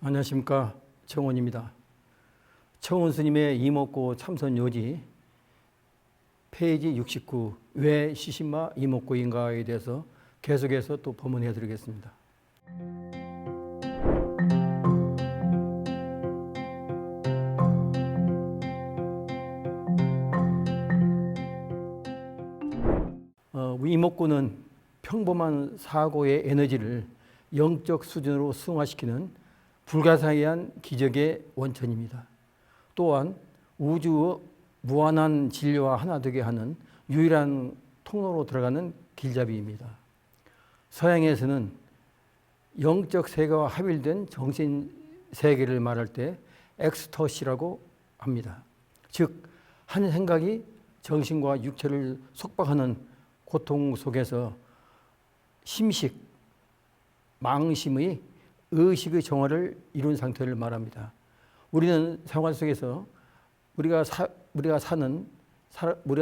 안녕하십니까, 청원입니다. 청원 스님의 이목고 참선 요지 페이지 69 왜 시신마 이목고인가에 대해서 계속해서 또 법문해 드리겠습니다. 이목고는 평범한 사고의 에너지를 영적 수준으로 승화시키는 불가사의한 기적의 원천입니다. 또한 우주의 무한한 진리와 하나 되게 하는 유일한 통로로 들어가는 길잡이입니다. 서양에서는 영적 세계와 합일된 정신 세계를 말할 때 엑스터시라고 합니다. 즉, 한 생각이 정신과 육체를 속박하는 고통 속에서 심식, 망심의 의식의 정화를 이룬 상태를 말합니다. 우리는 생활 속에서 우리가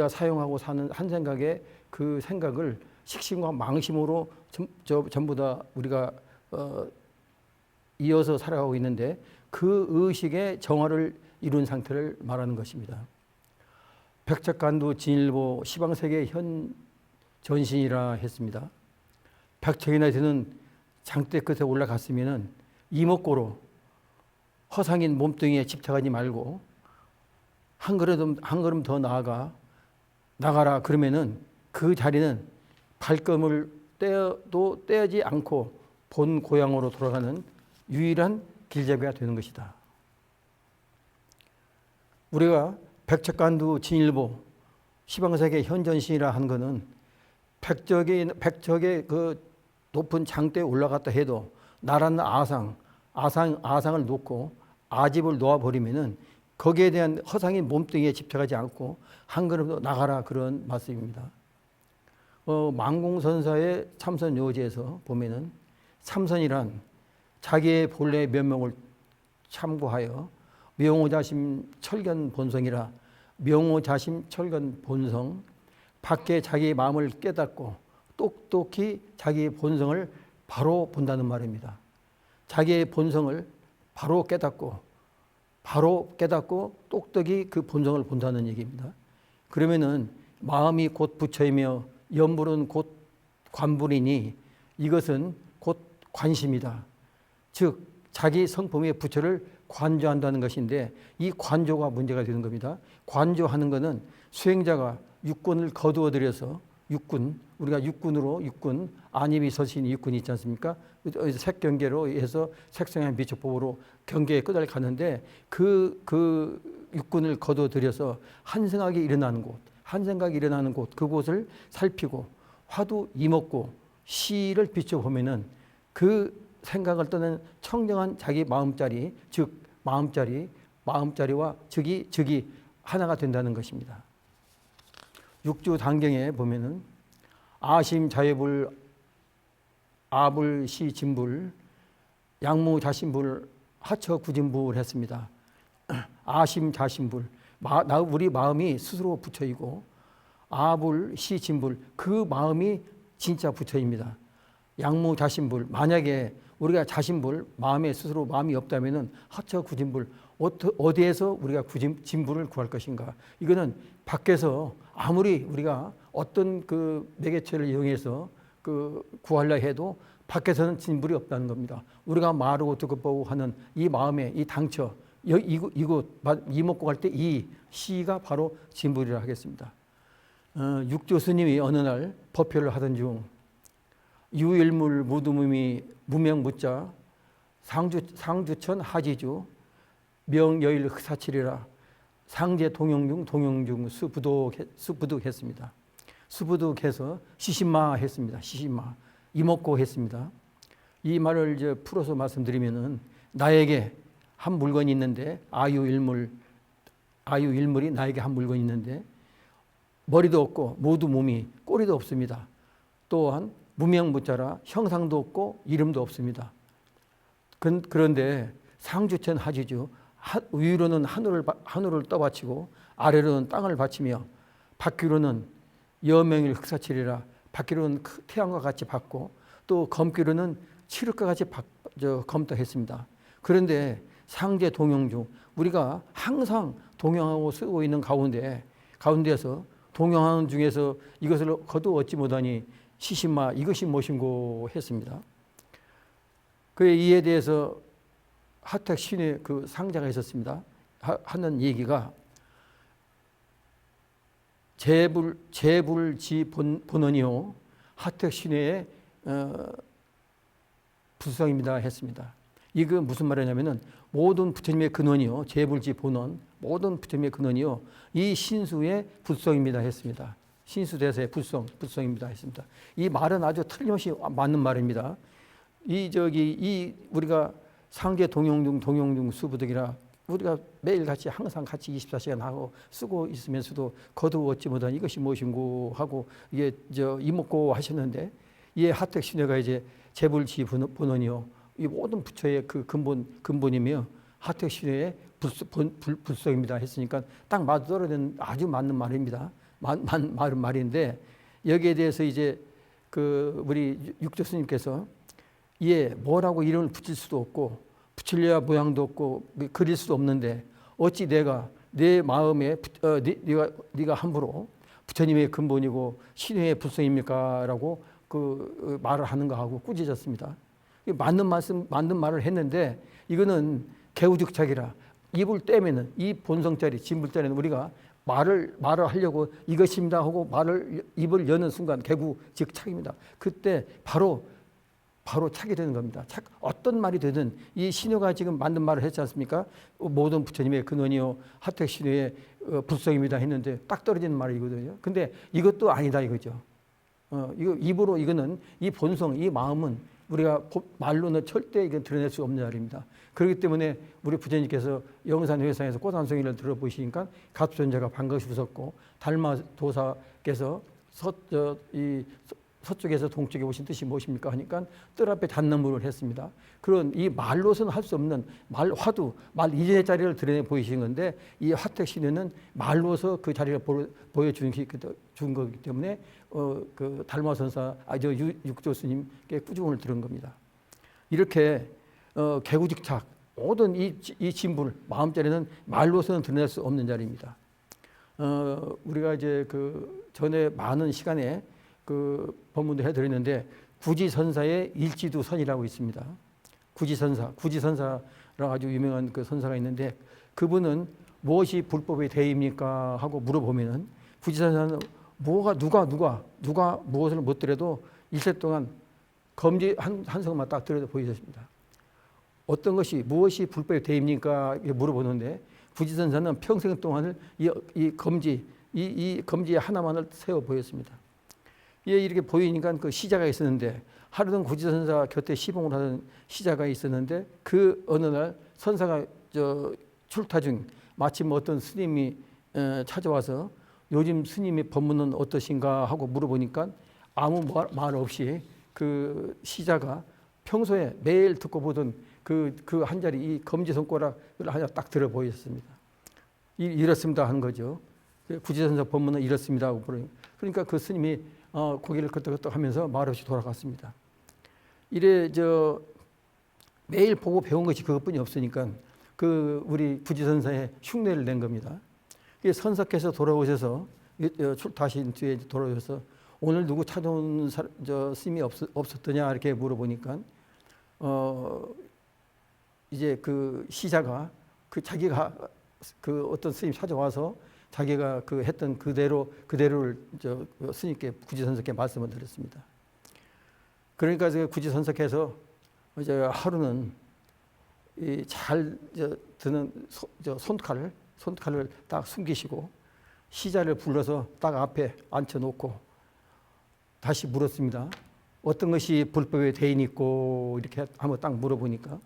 사용하고 사는 한 생각의 그 생각을 식심과 망심으로 전부 다 우리가 이어서 살아가고 있는데 그 의식의 정화를 이룬 상태를 말하는 것입니다. 백척간두 진일보 시방세계 현 전신이라 했습니다. 백척이나 되는 장대 끝에 올라갔으면 이목고로 허상인 몸뚱이에 집착하지 말고 한 걸음 더 나가라 그러면은 그 자리는 발걸음을 떼어도 떼지 않고 본 고향으로 돌아가는 유일한 길잡이가 되는 것이다. 우리가 백척간두 진일보 시방세계 현전신이라 한 것은 백척의 그 높은 장대에 올라갔다 해도 나라는 아상을 놓고 아집을 놓아버리면은 거기에 대한 허상인 몸뚱이에 집착하지 않고 한 걸음 더 나가라 그런 말씀입니다. 망공선사의 참선 요지에서 보면은 참선이란 자기의 본래 면목을 참고하여 명호자심 철견 본성이라 명호자심 철견 본성 밖에 자기의 마음을 깨닫고 똑똑히 자기의 본성을 바로 본다는 말입니다. 자기의 본성을 바로 깨닫고 똑똑히 그 본성을 본다는 얘기입니다. 그러면은 마음이 곧 부처이며 연불은 곧 관불이니 이것은 곧 관심이다. 즉 자기 성품의 부처를 관조한다는 것인데 이 관조가 문제가 되는 겁니다. 관조하는 것은 수행자가 육군을 거두어 들여서 우리가 육군, 안입이 서신이 육군이 있지 않습니까? 색경계로 해서 색성한 비척법으로 경계의 끝을 가는데 그 육군을 거둬들여서 한 생각이 일어나는 곳, 그곳을 살피고 화두 이목고 시를 비춰보면은 그 생각을 떠는 청정한 자기 마음자리, 즉 마음자리와 즉이 하나가 된다는 것입니다. 육주 단경에 보면은 아심 자유불 아불 시진불 양무 자신불 하처 구진불 했습니다. 아심 자신불 우리 마음이 스스로 부처이고 아불 시진불 그 마음이 진짜 부처입니다. 양무 자신불 만약에 우리가 자신불 마음에 스스로 마음이 없다면은 하처 구진불 어디에서 우리가 진불을 구할 것인가? 이거는 밖에서 아무리 우리가 어떤 그 매개체를 이용해서 그 구하려 해도 밖에서는 진불이 없다는 겁니다. 우리가 마르고 듣고 보고 하는 이 마음의 이 당처 이곳 이목고 갈 때 이 시가 바로 진불이라 하겠습니다. 육조 스님이 어느 날 법회를 하던 중 유일물 무두무미 무명무자 상주천 하지주 명여일 흑사칠이라 상제 동영중 수부득했습니다. 수부득해서 시신마 했습니다. 시신마. 이먹고 했습니다. 이 말을 이제 풀어서 말씀드리면은 나에게 한 물건이 있는데 아유일물이 나에게 한 물건이 있는데 머리도 없고 모두 몸이 꼬리도 없습니다. 또한 무명무자라 형상도 없고 이름도 없습니다. 그런데 상주천하지주 위로는 하늘을 떠받치고 아래로는 땅을 받치며 밖으로는 여명일 흑사칠이라 밖으로는 태양과 같이 밝고 또 검기로는 칠흑과 같이 검도했습니다. 그런데 상제 동용 중 우리가 항상 동용하고 쓰고 있는 가운데에서 동용하는 중에서 이것을 거두 얻지 못하니 시신마 이것이 무엇인고 했습니다. 이에 대해서 하택 신의 그 상자가 있었습니다. 하는 얘기가 재불지 본원이요 하택 신의 불성입니다 했습니다. 이거 무슨 말이냐면은 모든 부처님의 근원이요 재불지 본원 모든 부처님의 근원이요 이 신수의 불성입니다 했습니다. 신수대사의 불성입니다 했습니다. 이 말은 아주 틀림없이 맞는 말입니다. 이 우리가 상제 동용중 수부득이라 우리가 매일같이 항상 같이 24시간 하고 쓰고 있으면서도 거두 얻지 못한 이것이 무엇인고 하고 이게 이먹고 하셨는데 이 하택 신회가 이제 재불지 본원이요 이 모든 부처의 그 근본이며 하택 신회의 불성입니다 했으니까 딱 맞아떨어지는 아주 맞는 말입니다. 말인데 여기에 대해서 이제 우리 육조 스님께서 뭐라고 이름을 붙일 수도 없고 붙일려야 모양도 없고 그릴 수도 없는데 어찌 내가 내 마음에 네가 함부로 부처님의 근본이고 신의 불성입니까? 라고 말을 하는가 하고 꾸짖었습니다. 맞는 말을 했는데 이거는 개우직착이라 입을 떼면은 이 본성짜리 진불자리는 우리가 말을 하려고 이것입니다 하고 입을 여는 순간 개구직착입니다. 그때 바로 착이 되는 겁니다. 어떤 말이 되든 이 신효가 지금 맞는 말을 했지 않습니까? 모든 부처님의 근원이요 하택 신효의 불성입니다 했는데 딱 떨어지는 말이거든요. 근데 이것도 아니다 이거죠. 입으로 이거는 이 본성, 이 마음은 우리가 말로는 절대 이건 드러낼 수 없는 자리입니다. 그렇기 때문에 우리 부처님께서 영산회상에서 꽃한송이를 들어보시니까 갑선자가 반것이 웃었고 달마도사께서 서쪽에서 동쪽에 오신 뜻이 무엇입니까? 하니까 뜰 앞에 잣나무를 했습니다. 그런 이 말로서는 할 수 없는 말 이전의 자리를 드러내 보이신 건데 이 하택 신회는 말로서 그 자리를 보여준 거기 때문에 달마선사 육조 스님께 꾸중을 들은 겁니다. 이렇게 개구직착 모든 이 진불 마음자리는 말로서는 드러낼 수 없는 자리입니다. 우리가 이제 전에 많은 시간에 법문도 해드렸는데 구지선사의 일지두선이라고 있습니다. 구지선사라고 아주 유명한 선사가 있는데 그분은 무엇이 불법의 대입니까 하고 물어보면은 구지선사는 누가 무엇을 못 들어도 일세 동안 검지 한 성만 딱 들어도 보이셨습니다. 어떤 것이 무엇이 불법의 대입니까 물어보는데 구지선사는 평생 동안을 이 검지 하나만을 세워 보였습니다. 이렇게 보이니까 시자가 있었는데 하루는 구지선사 곁에 시봉을 하던 시자가 있었는데 어느 날 선사가 출타 중 마침 어떤 스님이 찾아와서 요즘 스님의 법문은 어떠신가 하고 물어보니까 아무 말 없이 시자가 평소에 매일 듣고 보던 그 한 자리 이 검지 손가락을 하나 딱 들어 보였습니다. 이렇습니다 하는 거죠. 구지선사 법문은 이렇습니다 하고 그러니까 그 스님이 고개를 끄덕끄덕 하면서 말없이 돌아갔습니다. 매일 보고 배운 것이 그것뿐이 없으니까 우리 구지선사의 흉내를 낸 겁니다. 선사께서 돌아오셔서 다시 뒤에 돌아오셔서 오늘 누구 찾아온 스님이 없었더냐 이렇게 물어보니까 이제 시자가 자기가 어떤 스님이 찾아와서 자기가 했던 그대로를 스님께 구지선사께 말씀을 드렸습니다. 그러니까 구지선사께서 이제 하루는 잘 드는 손칼을 딱 숨기시고 시자를 불러서 딱 앞에 앉혀놓고 다시 물었습니다. 어떤 것이 불법의 대인이 있고 이렇게 한번 딱 물어보니까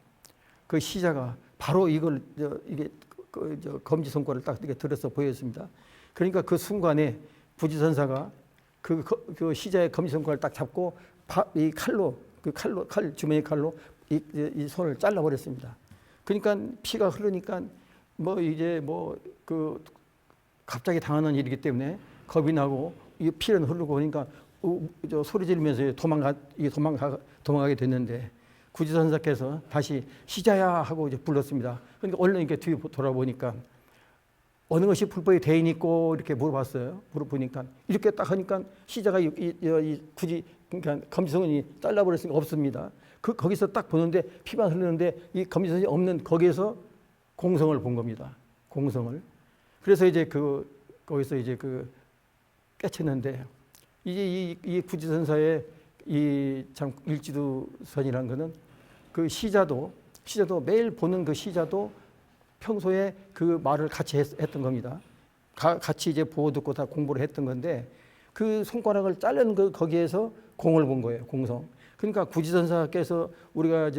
그 시자가 바로 이걸 이게 검지 손가락을 딱 이렇게 들어서 보였습니다. 그러니까 그 순간에 부지선사가 그 시자의 검지 손가락을 딱 잡고 이 칼 주머니 칼로 이 손을 잘라버렸습니다. 그러니까 피가 흐르니까 갑자기 당하는 일이기 때문에 겁이 나고 이 피는 흐르고 그러니까 소리 지르면서 도망가게 됐는데 구지선사께서 다시 시자야 하고 이제 불렀습니다. 그러니까 얼른 이렇게 뒤에 돌아보니까 어느 것이 불법의 대인이 있고 이렇게 물어봤어요. 물어보니까 이렇게 딱 하니까 시자가 굳이 그러니까 검지손이 잘라버렸으니까 없습니다. 거기서 딱 보는데 피만 흐르는데 이 검지손이 없는 거기에서 공성을 본 겁니다. 공성을. 그래서 이제 거기서 이제 깨쳤는데 이제 이 구지선사의 이 참 일지도선이라는 거는 그 시자도 매일 보는 그 시자도 평소에 그 말을 같이 했던 겁니다. 같이 이제 보고 듣고 다 공부를 했던 건데 그 손가락을 자르는 거기에서 공을 본 거예요. 공성. 그러니까 구지선사께서 우리가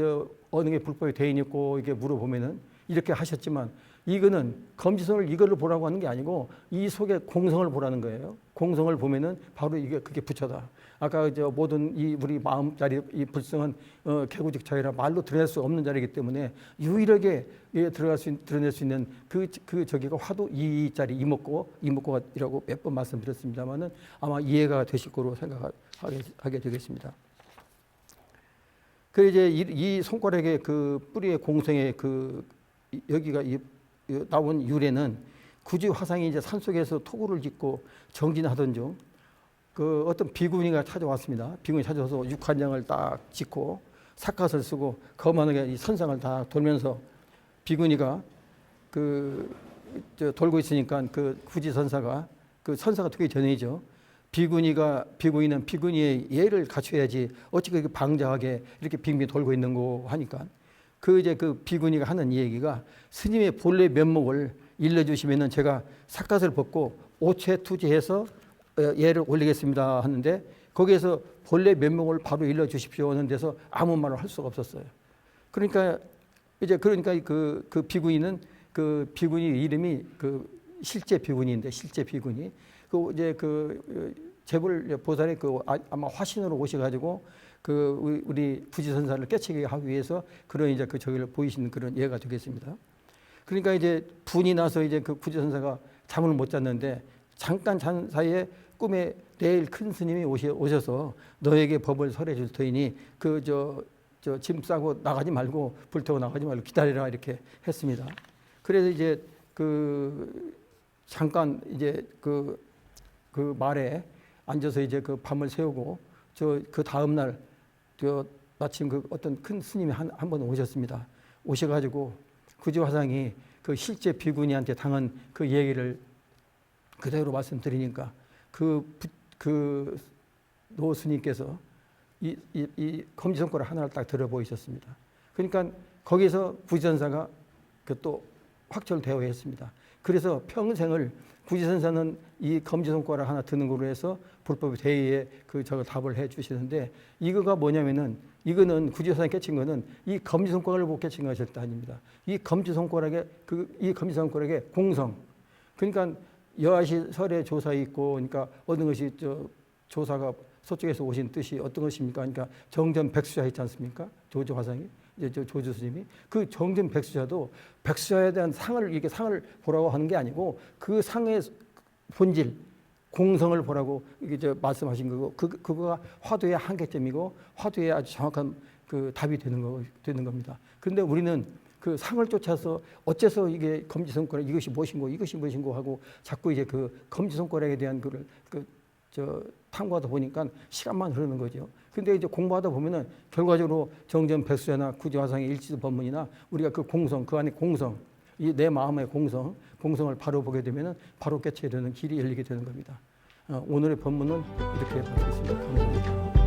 어느 게 불법의 대인이 있고 이렇게 물어보면은 이렇게 하셨지만 이거는 검지손을 이거를 보라고 하는 게 아니고 이 속에 공성을 보라는 거예요. 공성을 보면은 바로 그게 부처다. 아까 모든 우리 마음 자리 이 불성은 개구직 자리라 말로 드러낼 수 없는 자리이기 때문에 유일하게 드러낼 수 있는 저기가 화두 이 자리 이목고이라고 몇 번 말씀드렸습니다만은 아마 이해가 되실 거로 생각하게 되겠습니다. 그 이제 이 손가락의 그 뿌리의 공성의 여기가 나온 유래는 구지 화상이 이제 산속에서 토구를 짓고 정진하던 중 어떤 비구니가 찾아왔습니다. 비구니 찾아와서 육한장을 딱 짓고 삿갓을 쓰고 거만하게 이 선상을 다 돌면서 비구니가 돌고 있으니까 구지선사가 선사가 되기 전이죠. 비구니는 비구니의 예를 갖춰야지 어찌 그렇게 방자하게 이렇게 빙빙 돌고 있는 거 하니까 그 비구니가 하는 얘기가 스님의 본래 면목을 일러주시면은 제가 삿갓을 벗고 오체 투지해서 예를 올리겠습니다 하는데 거기에서 본래 면목을 바로 일러주십시오 하는 데서 아무 말을 할 수가 없었어요. 그러니까 그 비구니는 비구니 이름이 실제 비구니인데 실제 비구니 재벌 보살이 아마 화신으로 오셔가지고 우리 부지선사를 깨치게 하기 위해서 그런 이제 저기를 보이시는 그런 예가 되겠습니다. 그러니까 이제 분이 나서 이제 부지선사가 잠을 못 잤는데 잠깐 잔 사이에 꿈에 내일 큰 스님이 오셔서 너에게 법을 설해 줄 터이니 짐 싸고 나가지 말고 불 태워 나가지 말고 기다리라 이렇게 했습니다. 그래서 이제 잠깐 이제 그 말에 앉아서 이제 밤을 새우고 그 다음 날 마침 어떤 큰 스님이 한 번 오셨습니다. 오셔가지고 구지화상이 실제 비구니한테 당한 그 얘기를 그대로 말씀드리니까 노 스님께서 이 검지손가락 하나를 딱 들어 보이셨습니다. 그러니까 거기서 구지선사가 또 확철되어 했습니다. 그래서 평생을 구지선사는 이 검지손가락 하나 드는 걸로 해서 불법 대의에 저걸 답을 해 주시는데 이거가 뭐냐면은 이거는 구지선사가 깨친 거는 이 검지손가락을 보고 깨친 것이 절대 아닙니다. 이 검지손가락의 공성. 그러니까 여하시 설의 조사에 있고 그러니까 어느 것이 조사가 서쪽에서 오신 뜻이 어떤 것입니까? 그러니까 정전 백수자 있지 않습니까? 조조 화상이 조조 스님이 그 정전 백수자도 백수자에 대한 상을 보라고 하는 게 아니고 그 상의 본질 공성을 보라고 이게 말씀하신 거고 그거가 화두의 한계점이고 화두의 아주 정확한 답이 되는 겁니다. 그런데 우리는 그 상을 쫓아서 어째서 이게 검지손가락 이것이 무엇인고 하고 자꾸 이제 검지손가락에 대한 탐구하다 보니까 시간만 흐르는 거죠. 근데 이제 공부하다 보면은 결과적으로 정전 백수자나 구지화상의 일지도 법문이나 우리가 공성, 그 안에 공성, 이 내 마음의 공성을 바로 보게 되면은 바로 깨쳐야 되는 길이 열리게 되는 겁니다. 오늘의 법문은 이렇게 마치겠습니다. 감사합니다.